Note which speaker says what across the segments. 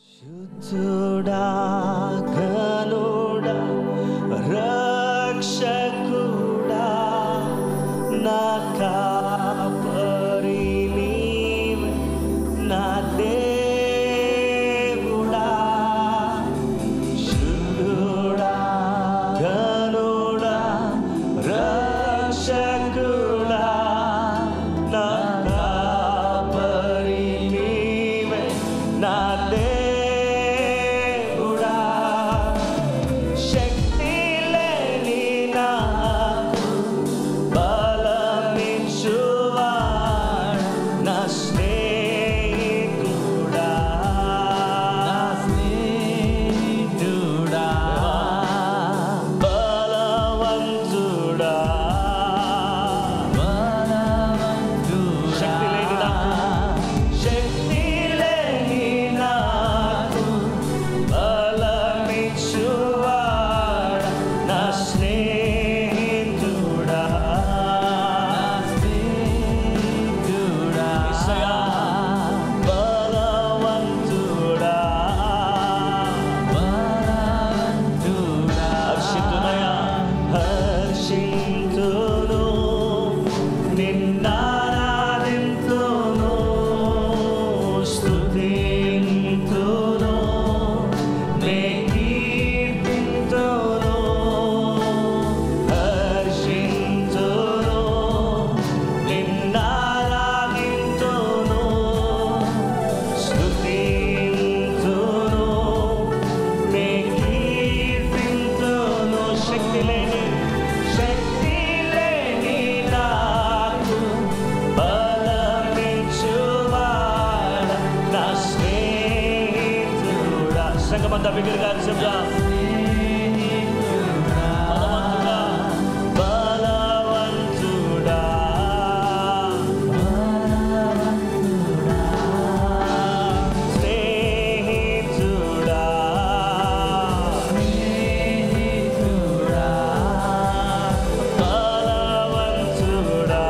Speaker 1: శుద్ధుడా ఘనుడా రక్షకుడా నా కాపరి నీవే నా దేవుడా. శుద్ధుడా ఘనుడా రక్షకుడా నా కాపరి నీవే నా దేవుడా. శక్తి లేని నాకు బలమిచ్చువాడు నా స్నేహితుడా. బలవంతుడా శక్తి లేని నాకు బలమిచ్చువాడు నా స్నేహితుడా. యేసయ్యా బలవంతుడా హర్షితునయ్యా హర్షింతును నిన్నారాధింతును స్తుతింతును నే కీర్తింతును. హర్షింతును నిన్నారాధింతును స్తుతింతును నే కీర్తింతును. శక్తి లేని నాకు బలమిచ్చువాడు నా స్నేహితుడా. సంగమంతా బిగ్గరగా చెప్దాం. బలవంతుడా స్నేహితుడా బలవంతుడా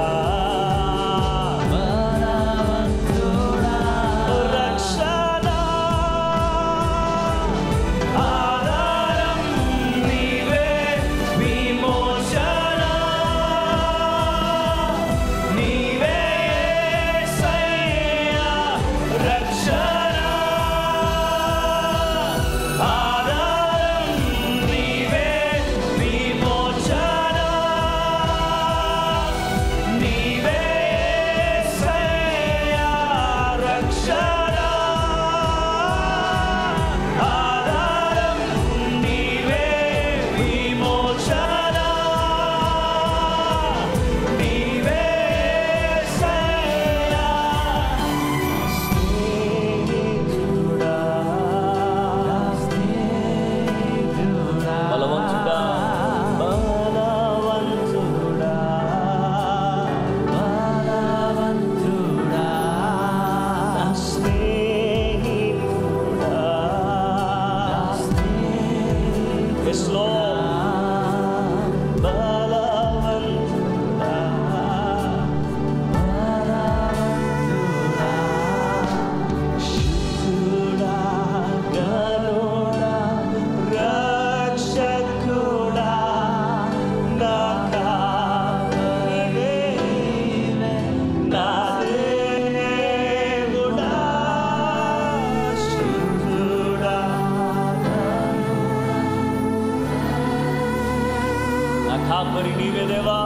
Speaker 1: రక్షణ ఆధారం నీవే విమోచన నీవే యేసయ్యా. రక్షణ ఆధారం నీవే విమోచన నీవే యేసయ్యా. రక్షణ ఆధారం నీవే విమోచన నీవే యేసయ్యా. స్నేహితుడా బలవంతుడా బలవంతుడా నా స్నేహితుడా. Yes, Lord. బలవంతుడా శుద్ధుడా ఘనుడా రక్షకుడా నా కాపరి నీవే నా దేవుడా. శుద్ధుడా నా కాపరి నీవే దేవా.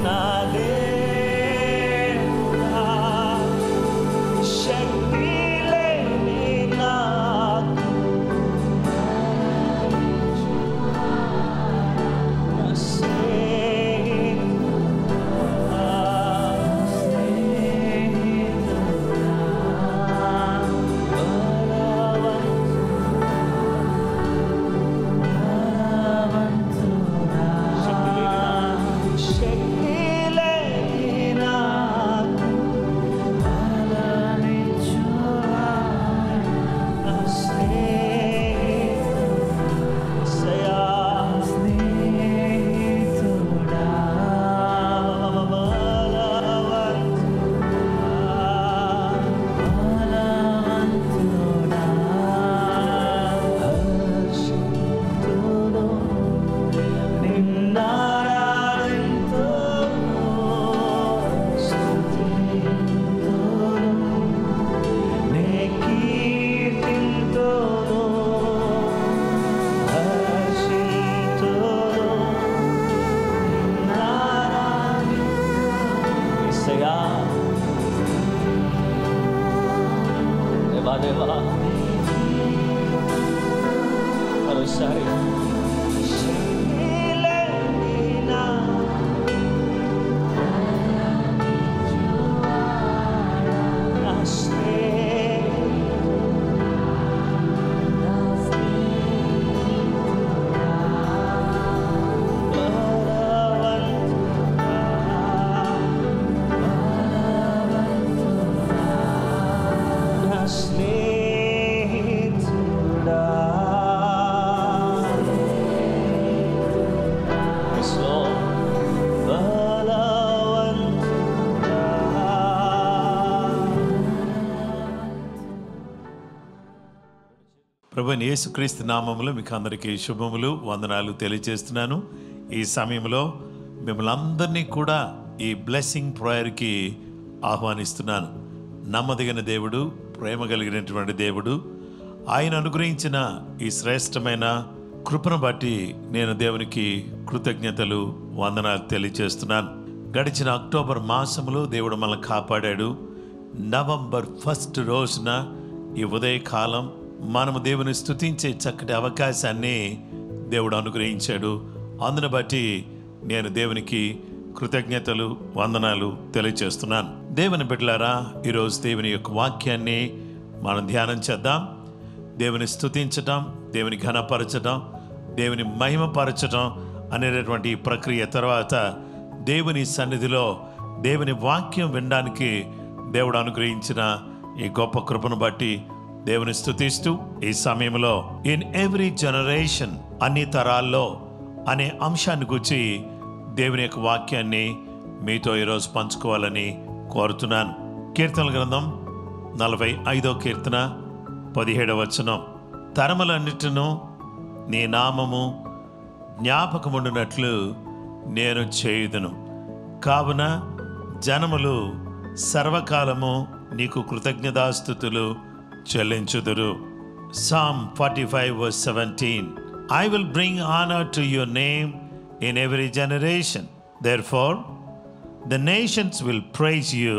Speaker 1: నా దేవుడా శక్తి లేని నాకు నా స్నేహితుడా. బలవంతుడా దేవా మరోసారి
Speaker 2: ప్రభువైన యేసుక్రీస్తు నామములో మీకు అందరికీ శుభములు వందనాలు తెలియజేస్తున్నాను. ఈ సమయంలో మిమ్మల్ని అందరినీ కూడా ఈ బ్లెస్సింగ్ ప్రేయర్కి ఆహ్వానిస్తున్నాను. నమ్మదగిన దేవుడు, ప్రేమ కలిగినటువంటి దేవుడు, ఆయన అనుగ్రహించిన ఈ శ్రేష్టమైన కృపను బట్టి నేను దేవునికి కృతజ్ఞతలు వందనాలు తెలియజేస్తున్నాను. గడిచిన అక్టోబర్ మాసంలో దేవుడు మనల్ని కాపాడాడు. నవంబర్ 1 రోజున ఈ ఉదయకాలం మనము దేవుని స్తుతించే చక్కటి అవకాశాన్ని దేవుడు అనుగ్రహించాడు. అందును బట్టి నేను దేవునికి కృతజ్ఞతలు వందనాలు తెలియజేస్తున్నాను. దేవుని బిడ్డలారా, ఈరోజు దేవుని యొక్క వాక్యాన్ని మనం ధ్యానం చేద్దాం. దేవుని స్తుతించటం, దేవుని ఘనపరచటం, దేవుని మహిమపరచటం అనేటటువంటి ఈ ప్రక్రియ తర్వాత దేవుని సన్నిధిలో దేవుని వాక్యం వినడానికి దేవుడు అనుగ్రహించిన ఈ గొప్ప కృపను బట్టి దేవుని స్తుతిస్తూ ఈ సమయంలో ఇన్ ఎవ్రీ జనరేషన్, అన్ని తరాల్లో అనే అంశాన్ని గురించి దేవుని యొక్క వాక్యాన్ని మీతో ఈరోజు పంచుకోవాలని కోరుతున్నాను. కీర్తనల గ్రంథం 45వ కీర్తన 17వ వచనం, తరములన్నిటిను నీ నామము జ్ఞాపకముండునట్లు నేను చేయుదును, కావున జనములు సర్వకాలము నీకు కృతజ్ఞతాస్తుతులు చెల్లించుదురు. Psalm 45:17, I will bring honor to your name in every generation. Therefore, the nations will praise you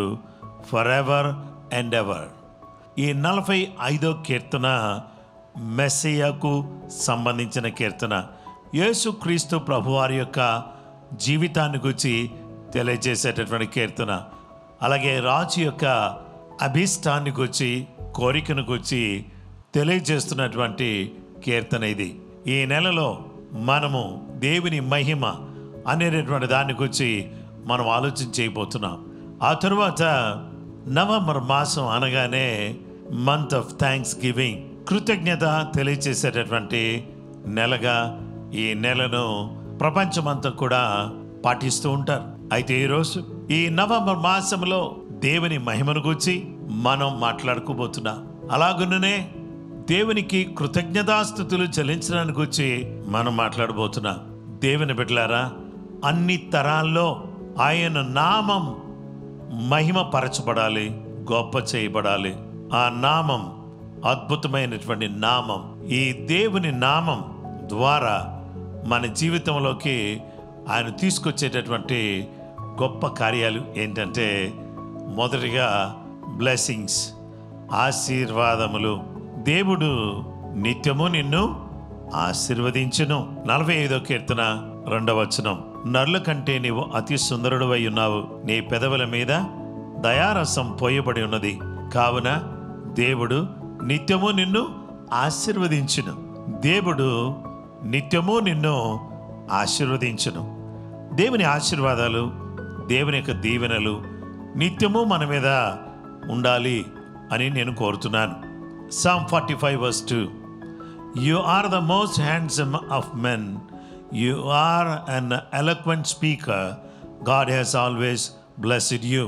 Speaker 2: forever and ever. ఈ 45వ కీర్తన మెస్సియాకు సంబంధించిన కీర్తన. యేసుక్రీస్తు ప్రభువారి యొక్క జీవితాన్ని గురించి తెలియజేసేటటువంటి కీర్తన. అలాగే రాజు యొక్క అభిష్టాన్ని గురించి, కోరికను గురించి తెలియజేస్తున్నటువంటి కీర్తన ఇది. ఈ నెలలో మనము దేవుని మహిమ అనేటటువంటి దాని గురించి మనం ఆలోచన చేయబోతున్నాం. ఆ తరువాత నవంబర్ మాసం అనగానే మంత్ ఆఫ్ థ్యాంక్స్ గివింగ్, కృతజ్ఞత తెలియజేసేటటువంటి నెలగా ఈ నెలను ప్రపంచమంతా కూడా పాటిస్తూ ఉంటారు. అయితే ఈరోజు ఈ నవంబర్ మాసంలో దేవుని మహిమను గురించి మనం మాట్లాడుకోబోతున్నాం. అలాగుననే దేవునికి కృతజ్ఞతాస్తుతులు చెల్లించడానికి గురించి మనం మాట్లాడబోతున్నాం. దేవుని బిడ్డలారా, అన్ని తరాల్లో ఆయన నామం మహిమ పరచబడాలి, గొప్ప చేయబడాలి. ఆ నామం అద్భుతమైనటువంటి నామం. ఈ దేవుని నామం ద్వారా మన జీవితంలోకి ఆయన తీసుకొచ్చేటటువంటి గొప్ప కార్యాలు ఏంటంటే, మొదటిగా బ్లెస్సింగ్స్, ఆశీర్వాదములు. దేవుడు నిత్యము నిన్ను ఆశీర్వదించును. 45వ కీర్తన 2వ వచనం, నరుల కంటే నీవు అతి సుందరుడవై ఉన్నావు, నీ పెదవుల మీద దయారసం పోయబడి ఉన్నది, కావున దేవుడు నిత్యము నిన్ను ఆశీర్వదించును. దేవుడు నిత్యము నిన్ను ఆశీర్వదించును. దేవుని ఆశీర్వాదాలు, దేవుని యొక్క దీవెనలు నిత్యము మన మీద ఉండాలి అని నేను కోరుతున్నాను. Psalm 45:2, You are the most handsome of men. You are an eloquent speaker. God has always blessed you.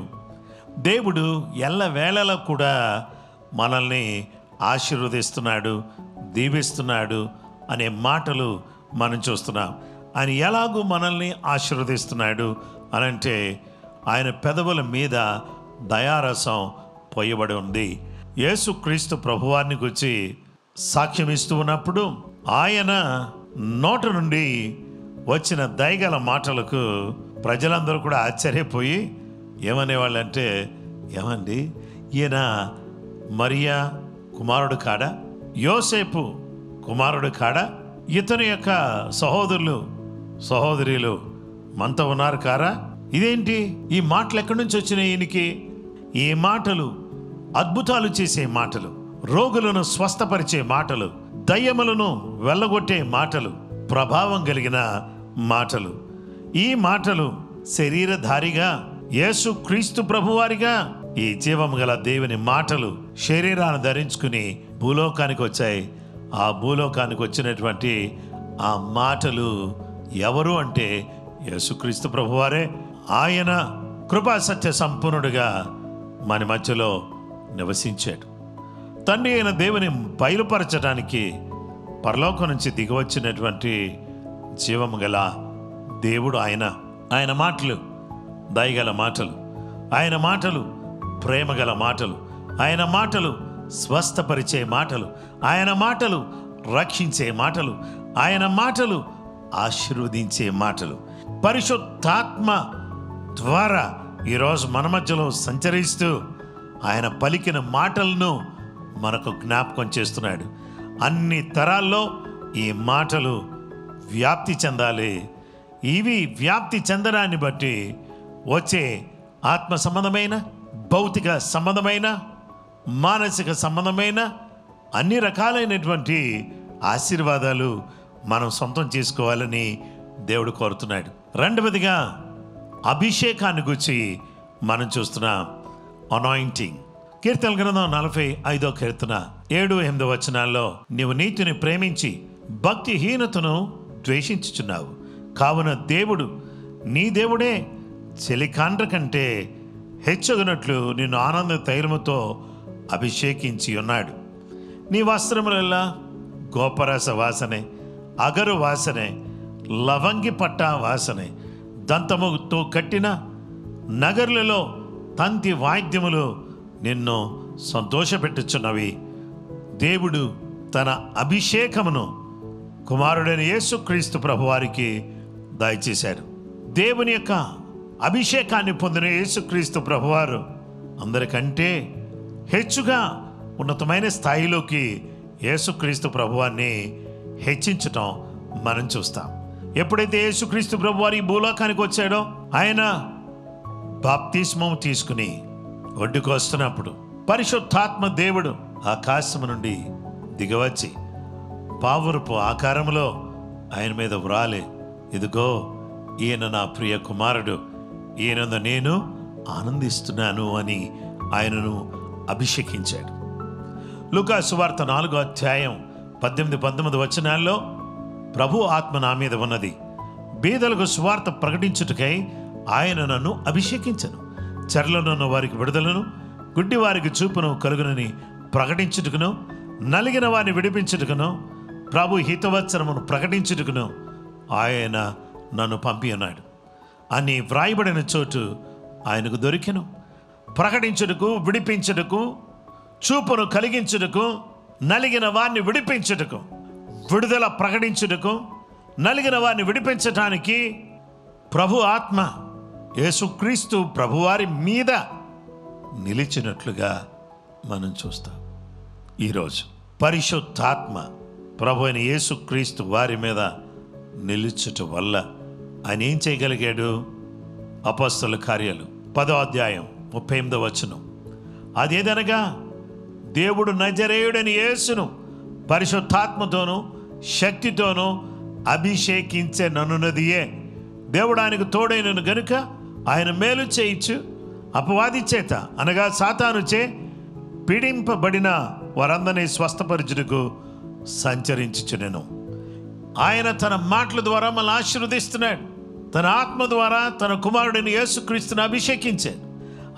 Speaker 2: దేవుడు ఎల్లవేళలా కూడా మనల్ని ఆశీర్వదిస్తున్నాడు, దీవిస్తున్నాడు అనే మాటలు మనం చూస్తున్నాం. ఆయన ఎలాగూ మనల్ని ఆశీర్వదిస్తున్నాడు అనంటే, ఆయన పెదవుల మీద దయారసం పోయబడి ఉంది. యేసుక్రీస్తు ప్రభువారిని గురించి సాక్ష్యం ఇస్తూ ఉన్నప్పుడు ఆయన నోట నుండి వచ్చిన దయగల మాటలకు ప్రజలందరూ కూడా కుమారుడు కాడా? యోసేపు కుమారుడు కాడా? ఇతని యొక్క సహోదరులు మనతో ఉన్నారు కారా? ఇదేంటి ఈ మాటలు ఎక్కడి నుంచి వచ్చినాయి ఈయనకి? ఈ మాటలు అద్భుతాలు చేసే మాటలు, రోగులను స్వస్థపరిచే మాటలు, దయ్యములను వెళ్ళగొట్టే మాటలు, ప్రభావం కలిగిన మాటలు. ఈ మాటలు శరీరధారిగా యేసు క్రీస్తు ప్రభువారిగా ఈ జీవము గల దేవుని మాటలు శరీరాన్ని ధరించుకుని భూలోకానికి వచ్చాయి. ఆ భూలోకానికి వచ్చినటువంటి ఆ మాటలు ఎవరు అంటే యేసుక్రీస్తు ప్రభువారే. ఆయన కృపా సత్య సంపూర్ణుడిగా మన మధ్యలో నివసించాడు. తండ్రి అయిన దేవుని బయలుపరచడానికి పరలోకం నుంచి దిగివచ్చినటువంటి జీవము గల దేవుడు ఆయన. ఆయన మాటలు దయగల మాటలు, ఆయన మాటలు ప్రేమగల మాటలు, ఆయన మాటలు స్వస్థపరిచే మాటలు, ఆయన మాటలు రక్షించే మాటలు, ఆయన మాటలు ఆశీర్వదించే మాటలు. పరిశుద్ధాత్మ ద్వారా ఈరోజు మన మధ్యలో సంచరిస్తూ ఆయన పలికిన మాటలను మనకు జ్ఞాపకం చేస్తున్నాడు. అన్ని తరాల్లో ఈ మాటలు వ్యాప్తి చెందాలి. ఇవి వ్యాప్తి చెందడాన్ని బట్టి వచ్చే ఆత్మ సంబంధమైన, భౌతిక సంబంధమైన, మానసిక సంబంధమైన అన్ని రకాలైనటువంటి ఆశీర్వాదాలు మనం సొంతం చేసుకోవాలని దేవుడు కోరుతున్నాడు. రెండవదిగా అభిషేకాన్ని గురించి మనం చూస్తున్నాం. అనాయింటింగ్. కీర్తన గ్రంథం 45వ కీర్తన 7-8 వచనాల్లో, నీవు నీతిని ప్రేమించి భక్తిహీనతను ద్వేషించుచున్నావు, కావున దేవుడు నీ దేవుడే చెలికాండ్ర కంటే హెచ్చగునట్లు నిన్ను ఆనంద తైలముతో అభిషేకించి ఉన్నాడు. నీ వస్త్రములల్లా గోపరస వాసనే, అగరు వాసనే, లవంగి పట్ట వాసనే, దంతముతో కట్టిన నగరులలో తంతి వాయిద్యములు నిన్ను సంతోషపెట్టుచున్నవి. దేవుడు తన అభిషేకమును కుమారుడైన యేసుక్రీస్తు ప్రభువారికి దయచేశాడు. దేవుని యొక్క అభిషేకాన్ని పొందిన యేసుక్రీస్తు ప్రభువారు అందరికంటే హెచ్చుగా ఉన్నతమైన స్థాయిలోకి యేసుక్రీస్తు ప్రభువాన్ని హెచ్చించటం మనం చూస్తాం. ఎప్పుడైతే యేసుక్రీస్తు ప్రభువారు ఈ భూలోకానికి వచ్చాడో, ఆయన బాప్తిస్మం తీసుకుని ఒడ్డుకు వస్తున్నప్పుడు పరిశుద్ధాత్మ దేవుడు ఆకాశము నుండి దిగవచ్చి పావురపు ఆకారములో ఆయన మీద వ్రాలే, ఇదిగో ఈయన నా ప్రియ కుమారుడు, ఈయనందు నేను ఆనందిస్తున్నాను అని ఆయనను అభిషేకించాడు. లూకా సువార్త 4వ అధ్యాయం 18-19 వచనాల్లో, ప్రభు ఆత్మ నా మీద ఉన్నది, బీదలకు సువార్త ప్రకటించుటకై ఆయన నన్ను అభిషేకించను, చెరలోనున్న వారికి విడుదలను, గుడ్డి వారికి చూపును కలుగునని ప్రకటించుటకును, నలిగిన వారిని విడిపించుటకును, ప్రభు హితవత్సరమును ప్రకటించుటకును ఆయన నన్ను పంపి ఉన్నాడు అని వ్రాయబడిన చోటు ఆయనకు దొరికెను. ప్రకటించుటకు, విడిపించుటకు, చూపును కలిగించుటకు, నలిగిన వారిని విడిపించుటకు, విడుదల ప్రకటించుటకు, నలిగిన వారిని విడిపించటానికి ప్రభు ఆత్మ యేసుక్రీస్తు ప్రభువారి మీద నిలిచినట్లుగా మనం చూస్తాం. ఈరోజు పరిశుద్ధాత్మ ప్రభు అయిన యేసుక్రీస్తు వారి మీద నిలుచుట వల్ల ఆయన ఏం చేయగలిగాడు? అపొస్తలుల కార్యాలు 10వ అధ్యాయం 38వ వచనం, అదేదనగా దేవుడు నజరేయుడని యేసును పరిశుద్ధాత్మతోనూ శక్తితోనూ అభిషేకించెననున్నదియే. దేవుడు ఆయనకు తోడైనను గనుక ఆయన మేలు చేయించు అపవాది చేత, అనగా సాతాను చే పీడింపబడిన వారందరినీ స్వస్థపరచుటకు సంచరించుచునెను. ఆయన తన మాటల ద్వారా మనల్ని ఆశీర్వదిస్తున్నాడు. తన ఆత్మ ద్వారా తన కుమారుడిని యేసుక్రీస్తును అభిషేకించాడు.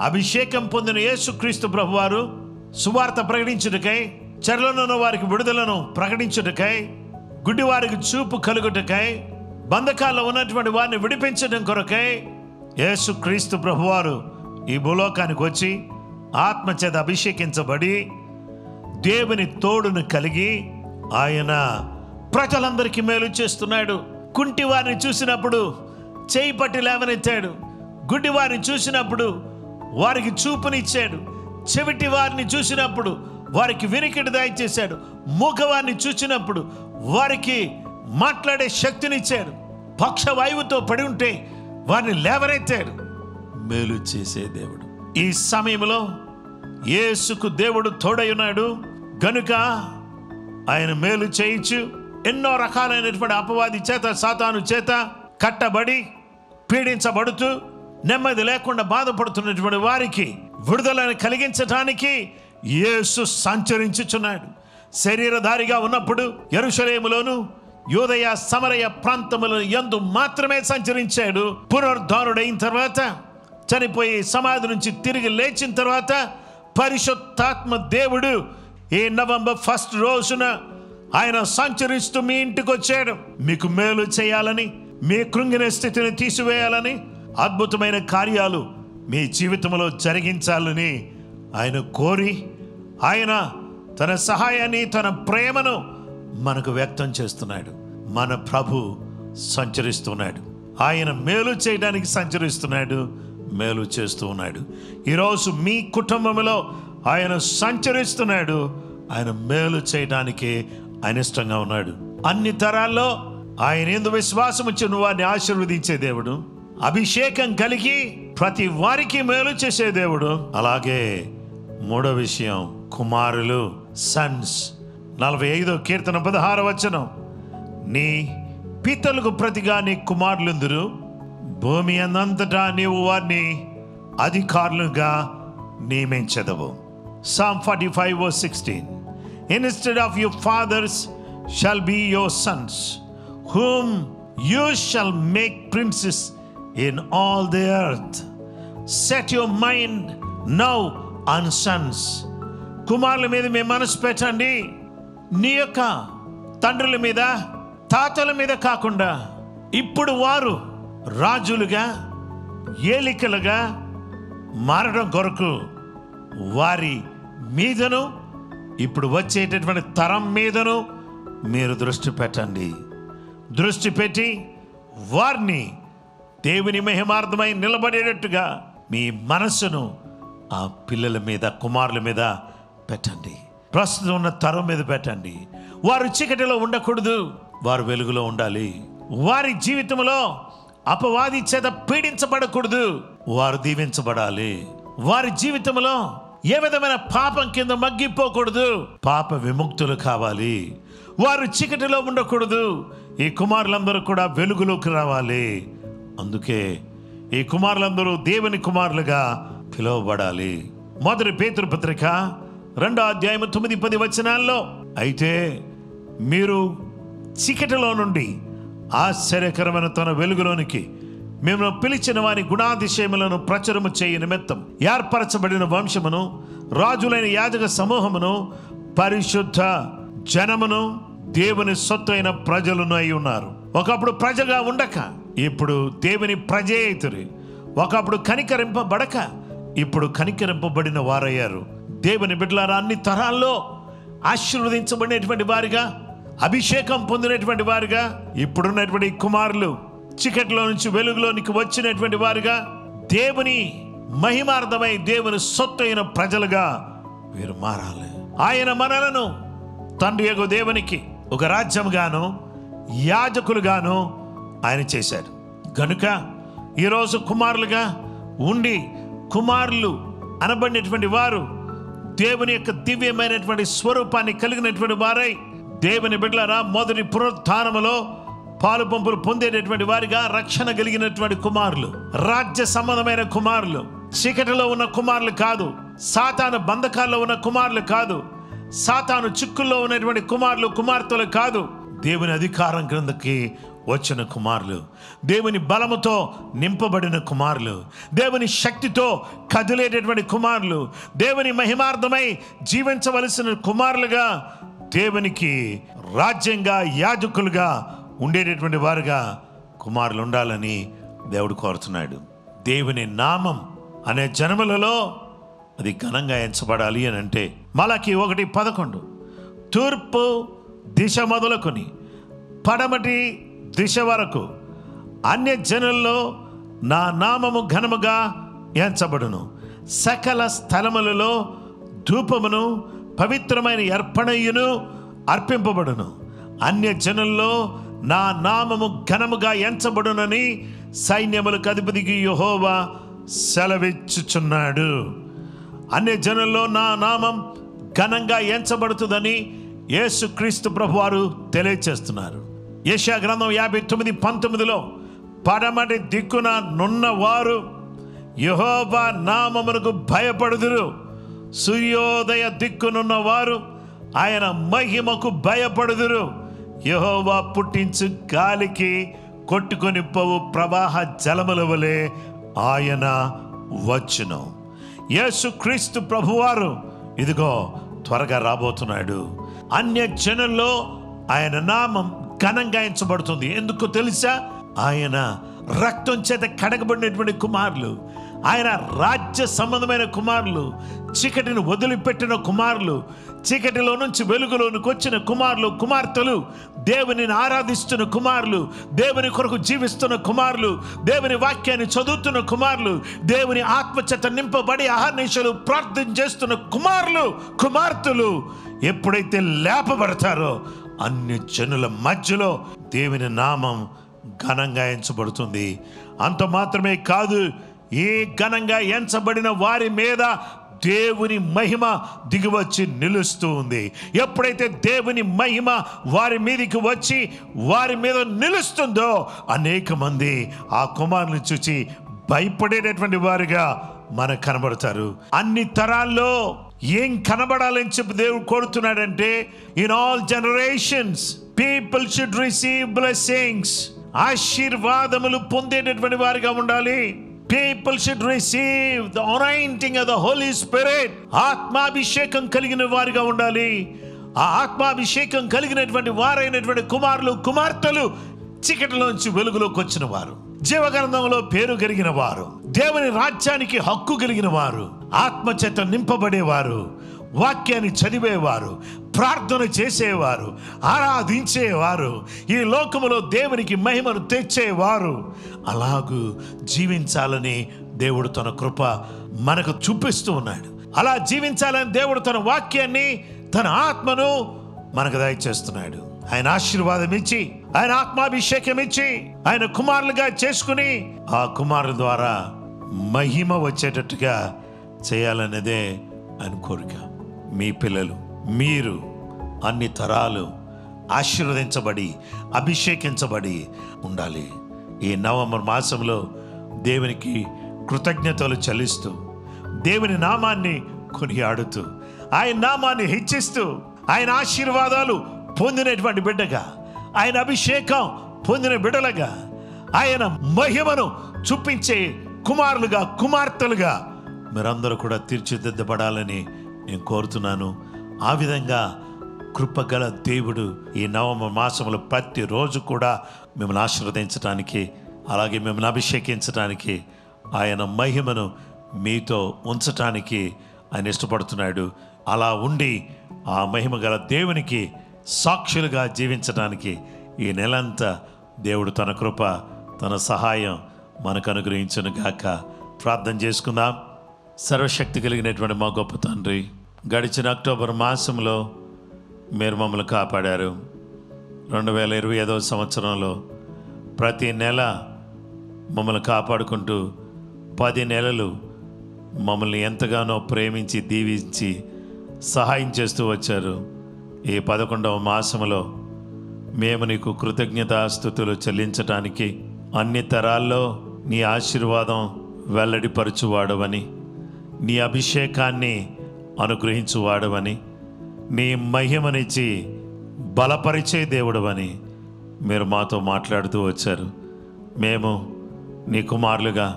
Speaker 2: అభిషేకం పొందిన యేసుక్రీస్తు ప్రభువారు సువార్త ప్రకటించుటకై, చెరలోనున్న వారికి విడుదలను ప్రకటించుటకై, గుడ్డి వారికి చూపు కలుగుటకై, బంధకాల్లో ఉన్నటువంటి వారిని విడిపించడం కొరకై యేసుక్రీస్తు ప్రభువారు ఈ భూలోకానికి వచ్చి ఆత్మచేత అభిషేకించబడి దేవుని తోడును కలిగి ఆయన ప్రజలందరికీ మేలు చేస్తున్నాడు. కుంటి వారిని చూసినప్పుడు చేయి పట్టి లేవనెత్తాడు. గుడ్డి వారిని చూసినప్పుడు వారికి చూపునిచ్చాడు. చెవిటి వారిని చూసినప్పుడు వారికి వినికిడి దయచేశాడు. మూగవారిని చూచినప్పుడు వారికి మాట్లాడే శక్తినిచ్చాడు. పక్షవాయువుతో పడి ఉంటే వారిని లేవనెత్తాడు. మేలు చేసే దేవుడు. ఈ సమయంలో యేసుకు దేవుడు తోడై ఉన్నాడు గనుక ఆయన మేలు చేయించు ఎన్నో రకాలైనటువంటి అపవాది చేత, సాతాను చేత కట్టబడి పీడించబడుతూ నెమ్మది లేకుండా బాధపడుతున్నటువంటి వారికి విడుదలను కలిగించడానికి యేసు సంచరించుచున్నాడు. శరీరధారిగా ఉన్నప్పుడు యెరూషలేములోను యూదయ సమరయ ప్రాంతముల యందు మాత్రమే సంచరించాడు. పునరుద్ధారుడైన తర్వాత, చనిపోయి సమాధి నుంచి తిరిగి లేచిన తర్వాత పరిశుద్ధాత్మ దేవుడు ఈ నవంబర్ 1 రోజున ఆయన సంచరిస్తూ మీ ఇంటికి వచ్చాడు. మీకు మేలు చేయాలని, మీ కృంగిన స్థితిని తీసివేయాలని, అద్భుతమైన కార్యాలు మీ జీవితంలో జరిగించాలని ఆయన కోరి, ఆయన తన సహాయాన్ని, తన ప్రేమను మనకు వ్యక్తం చేస్తున్నాడు. మన ప్రభు సంచరిస్తున్నాడు. ఆయన మేలు చేయడానికి సంచరిస్తున్నాడు, మేలు చేస్తూ ఉన్నాడు. ఈరోజు మీ కుటుంబంలో ఆయన సంచరిస్తున్నాడు. ఆయన మేలు చేయడానికి ఆయన ఇష్టంగా ఉన్నాడు. అన్ని తరాల్లో ఆయన యందు విశ్వాసం ఉంచి వారిని ఆశీర్వదించే దేవుడు, అభిషేకం కలిగి ప్రతి వారికి మేలు చేసే దేవుడు. అలాగే మూడో విషయం, కుమారులు, సన్స్. 45వ కీర్తన 16వ వచనం, నీ పితలకు ప్రతిగా నీ కుమారులుందురు, భూమి అందంతటా నీవు వారిని అధికారులుగా నియమించదవు. Psalm 45:16, instead of your fathers shall be your sons, whom you shall make princes in all the earth. Set your mind now on sons. కుమారుల మీద మీ మనసు పెట్టండి. నీ యొక్క తండ్రుల మీద, తాతల మీద కాకుండా ఇప్పుడు వారు రాజులుగా, ఏలికలుగా మారడం కొరకు వారి మీదను, ఇప్పుడు వచ్చేటటువంటి తరం మీదను మీరు దృష్టి పెట్టండి. దృష్టి పెట్టి వారిని దేవుని మహిమార్థమై నిలబడేటట్టుగా మీ మనస్సును ఆ పిల్లల మీద, కుమారుల మీద పెట్టండి. ప్రస్తుతం ఉన్న తరం మీద పెట్టండి. వారు చీకటిలో ఉండకూడదు, వారు వెలుగులో ఉండాలి. వారి జీవితంలో అపవాది చేత పీడించబడకూడదు, వారు దీవించబడాలి. వారి జీవితంలో ఏ విధమైన పాపం కింద మగ్గిపోకూడదు, పాప విముక్తులు కావాలి. వారు చీకటిలో ఉండకూడదు. ఈ కుమారులందరూ కూడా వెలుగులోకి రావాలి. అందుకే ఈ కుమారులందరూ దేవుని కుమారులుగా పిలువబడాలి. మొదటి పేతురు పత్రిక 2వ అధ్యాయం 9-10 వచనాల్లో, అయితే మీరు చీకటిలో నుండి ఆశ్చర్యకరమైన తన వెలుగులోనికి మిమ్మల్ని పిలిచిన వారి గుణాతిశయములను ప్రచురము చేయ నిమిత్తం ఏర్పరచబడిన వంశమును, రాజులైన యాజక సమూహమును, పరిశుద్ధ జనమును, దేవుని సొత్తు అయిన ప్రజలను అయి ఉన్నారు. ఒకప్పుడు ప్రజగా ఉండక ఇప్పుడు దేవుని ప్రజే అయితురు. ఒకప్పుడు కనికరింపబడక ఇప్పుడు కనికరింపబడిన వారయ్యారు. దేవుని బిడ్డలారా, అన్ని తరాల్లో ఆశీర్వదించబడినటువంటి వారిగా, అభిషేకం పొందినటువంటి వారిగా ఇప్పుడున్నటువంటి కుమారులు చీకటిలో నుంచి వెలుగులోనికి వచ్చినటువంటి వారుగా, దేవుని మహిమార్థమై దేవుని సొత్తు అయిన ప్రజలుగా వీరు మారాలి. ఆయన మనలను తండ్రి యొక్క దేవునికి ఒక రాజ్యంగాను, యాజకులుగాను ఆయన చేశాడు. కనుక ఈరోజు కుమారులుగా ఉండి, కుమారులు అనబడినటువంటి వారు దేవుని యొక్క దివ్యమైనటువంటి స్వరూపాన్ని కలిగినటువంటి వారై, దేవుని బిడ్డలారా, మొదటి పునరుత్థానములో పాలు పంపులు పొందేటటువంటి వారిగా రక్షణ కలిగినటువంటి కుమారులు, రాజ్య సంబంధమైన కుమారులు, చీకటిలో ఉన్న కుమారులు కాదు, సాతాను బంధకాల్లో ఉన్న కుమారులు కాదు, సాతాను చిక్కుల్లో ఉన్నటువంటి కుమారులు, కుమార్తెలు కాదు, దేవుని అధికారం క్రిందకి వచ్చిన కుమారులు, దేవుని బలముతో నింపబడిన కుమారులు, దేవుని శక్తితో కదిలేటటువంటి కుమారులు, దేవుని మహిమార్థమై జీవించవలసిన కుమారులుగా, దేవునికి రాజ్యంగా, యాజకులుగా ఉండేటటువంటి వారుగా కుమారులు ఉండాలని దేవుడు కోరుతున్నాడు. దేవుని నామం అనే జనములలో అది ఘనంగా ఎంచబడాలి అని అంటే మలాకి 1:11, తూర్పు దిశ మొదలుకొని పడమటి దిశ వరకు అన్య జనుల్లో నా నామము ఘనముగా ఎంచబడును. సకల స్థలములలో ధూపమును పవిత్రమైన అర్పణయును అర్పింపబడును. అన్య జనుల్లో నా నామము ఘనముగా ఎంచబడునని సైన్యములకు అధిపతికి యెహోవా సెలవిచ్చుచున్నాడు. అన్య జనుల్లో నా నామం ఘనంగా ఎంచబడుతుందని యేసుక్రీస్తు ప్రభువారు తెలియచేస్తున్నారు. యెషయా గ్రంథం 59:19 పడమటి దిక్కున నున్నవారు యెహోవా నామమునకు భయపడుదురు, సూర్యోదయ దిక్కునున్నవారు ఆయన మహిమకు భయపడుదురు. యెహోవా పుట్టించు గాలికి కొట్టుకొని పోవు ప్రవాహ జలముల వలె ఆయన వచ్చును. యేసుక్రీస్తు ప్రభువారు ఇదిగో త్వరగా రాబోతున్నాడు. అన్య జనుల్లో ఆయన నామం ఘనంగా ఎంచబడుతుంది. ఎందుకు తెలుసా? ఆయన రక్తం చేత కడగబడినటువంటి కుమారులు, ఆయన రాజ్య సంబంధమైన కుమారులు, చీకటిని వదిలిపెట్టిన కుమారులు, చీకటిలో నుంచి వెలుగులోనికి వచ్చిన కుమారులు, కుమార్తెలు, దేవుని ఆరాధిస్తున్న కుమారులు, దేవుని కొరకు జీవిస్తున్న కుమారులు, దేవుని వాక్యాన్ని చదువుతున్న కుమారులు, దేవుని ఆత్మచేత నింపబడి అహర్నిశలు ప్రార్థన చేస్తున్న కుమారులు, కుమార్తెలు ఎప్పుడైతే లేపబడతారో అన్ని జనుల మధ్యలో దేవుని నామం ఘనంగా ఎంచబడుతుంది. అంత మాత్రమే కాదు, ఈ ఘనంగా ఎంచబడిన వారి మీద దేవుని మహిమ దిగివచ్చి నిలుస్తూ ఉంది. ఎప్పుడైతే దేవుని మహిమ వారి మీదకి వచ్చి వారి మీద నిలుస్తుందో అనేక మంది ఆ కుమారుని చూచి భయపడేటటువంటి వారిగా మనకు కనబడతారు. అన్ని తరాల్లో ఏం కనబడాలని చెప్పి దేవుడు కోరుతున్నాడంటే, in all generations people should receive blessings. ఆశీర్వాదములు పొందేటటువంటి వారిగా ఉండాలి. People should receive the anointing of the Holy Spirit. ఆత్మాభిషేకం కలిగిన వారిగా ఉండాలి. ఆ ఆత్మాభిషేకం కలిగినటువంటి వారైనటువంటి కుమారులు, కుమార్తెలు చీకటిలోంచి వెలుగులోకి వచ్చిన వారు, జీవగ్రంథంలో పేరు కలిగిన వారు, దేవుని రాజ్యానికి హక్కు కలిగిన వారు, ఆత్మచేత నింపబడేవారు, వాక్యాన్ని చదివేవారు, ప్రార్థన చేసేవారు, ఆరాధించేవారు, ఈ లోకములో దేవునికి మహిమను తెచ్చేవారు అలాగూ జీవించాలని దేవుడు తన కృప మనకు చూపిస్తూ ఉన్నాడు. అలా జీవించాలని దేవుడు తన వాక్యాన్ని, తన ఆత్మను మనకు దయచేస్తున్నాడు. ఆయన ఆశీర్వాదం ఇచ్చి, ఆయన ఆత్మాభిషేకం ఇచ్చి, ఆయన కుమారులుగా చేసుకుని ఆ కుమారుల ద్వారా మహిమ వచ్చేటట్టుగా చేయాలనేదే ఆయన కోరిక. మీ పిల్లలు, మీరు అన్ని తరాలు ఆశీర్వదించబడి అభిషేకించబడి ఉండాలి. ఈ నవంబర్ మాసంలో దేవునికి కృతజ్ఞతలు చెల్లిస్తూ, దేవుని నామాన్ని కొనియాడుతూ, ఆయన నామాన్ని హెచ్చిస్తూ, ఆయన ఆశీర్వాదాలు పొందినటువంటి బిడ్డగా, ఆయన అభిషేకం పొందిన బిడ్డలుగా, ఆయన మహిమను చూపించే కుమారులుగా, కుమార్తెలుగా మీరందరూ కూడా తీర్చిదిద్దబడాలని నేను కోరుతున్నాను. ఆ విధంగా కృపగల దేవుడు ఈ నవంబర్ మాసంలో ప్రతిరోజు కూడా మిమ్మల్ని ఆశీర్వదించడానికి, అలాగే మిమ్మల్ని అభిషేకించడానికి, ఆయన మహిమను మీతో ఉంచటానికి ఆయన ఇష్టపడుతున్నాడు. అలా ఉండి ఆ మహిమ గల దేవునికి సాక్షులుగా జీవించడానికి ఈ నెలంతా దేవుడు తన కృప, తన సహాయం మనకు అనుగ్రహించును గాక. ప్రార్థన చేసుకుందాం. సర్వశక్తి కలిగినటువంటి మా గొప్ప తండ్రి, గడిచిన అక్టోబర్ మాసంలో మీరు మమ్మల్ని కాపాడారు. 2025వ సంవత్సరంలో ప్రతి నెల మమ్మల్ని కాపాడుకుంటూ 10 నెలలు మమ్మల్ని ఎంతగానో ప్రేమించి, దీవించి, సహాయం చేస్తూ వచ్చారు. ఈ 11వ మాసంలో మేము నీకు కృతజ్ఞతాస్తుతులు చెల్లించటానికి, అన్ని తరాల్లో నీ ఆశీర్వాదం వెల్లడిపరచువాడవని, నీ అభిషేకాన్ని అనుగ్రహించువాడవని, నీ మహిమనిచ్చి బలపరిచే దేవుడవని మీరు మాతో మాట్లాడుతూ వచ్చారు. మేము నీ కుమారులుగా,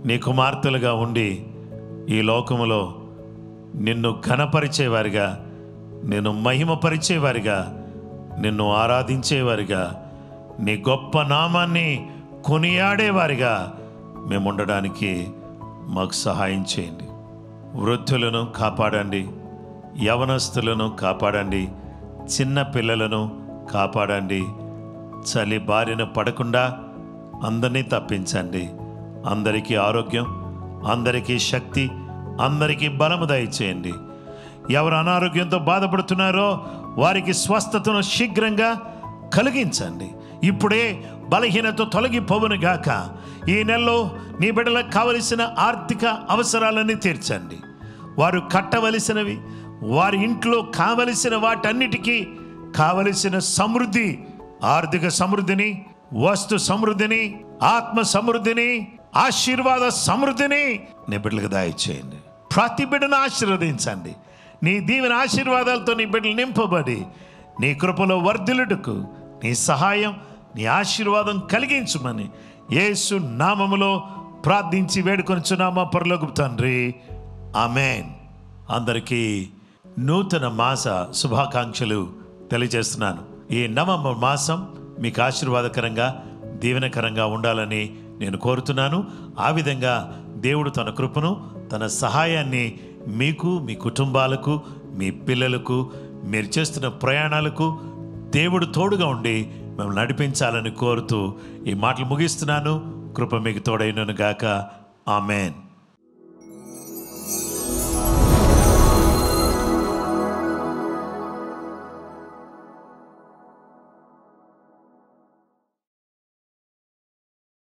Speaker 2: నీ కుమార్తెలుగా ఉండి ఈ లోకములో నిన్ను ఘనపరిచేవారిగా, నిన్ను మహిమపరిచేవారిగా, నిన్ను ఆరాధించేవారిగా, నీ గొప్ప నామాన్ని కొనియాడేవారిగా మేము ఉండడానికి మాకు సహాయం చేయండి. వృద్ధులను కాపాడండి, యవనస్తులను కాపాడండి, చిన్న పిల్లలను కాపాడండి. చలి బారిన పడకుండా అందరినీ తప్పించండి. అందరికీ ఆరోగ్యం, అందరికీ శక్తి, అందరికీ బలము దయచేయండి. ఎవరు అనారోగ్యంతో బాధపడుతున్నారో వారికి స్వస్థతను శీఘ్రంగా కలిగించండి. ఇప్పుడే బలహీనత తొలగిపోవును గాక. ఈ నెలలో నీ బిడ్డలకు కావలసిన ఆర్థిక అవసరాలన్నీ తీర్చండి. వారు కట్టవలసినవి, వారి ఇంట్లో కావలసిన వాటన్నిటికీ కావలసిన సమృద్ధి, ఆర్థిక సమృద్ధిని, వస్తు సమృద్ధిని, ఆత్మ సమృద్ధిని, ఆశీర్వాద సమృద్ధిని నీ బిడ్డలకు దయచేయండి. ప్రతి బిడ్డను ఆశీర్వదించండి. నీ దీవెన ఆశీర్వాదాలతో నీ బిడ్డలు నింపబడి నీ కృపలో వర్ధిల్లుటకు నీ సహాయం, నీ ఆశీర్వాదం కలిగించుమని యేసు నామములో ప్రార్థించి వేడుకొనుచున్నామా పరలోకపు తండ్రి, ఆమేన్. అందరికీ నూతన మాస శుభాకాంక్షలు తెలియజేస్తున్నాను. ఈ నవంబర్ మాసం మీకు ఆశీర్వాదకరంగా, దీవెనకరంగా ఉండాలని నేను కోరుతున్నాను. ఆ విధంగా దేవుడు తన కృపను, తన సహాయాన్ని మీకు, మీ కుటుంబాలకు, మీ పిల్లలకు, మీరు చేస్తున్న ప్రయాణాలకు దేవుడు తోడుగా ఉండి మిమ్మల్ని నడిపించాలని కోరుతూ ఈ మాటలు ముగిస్తున్నాను. కృప మీకు తోడైనను గాక. ఆమేన్.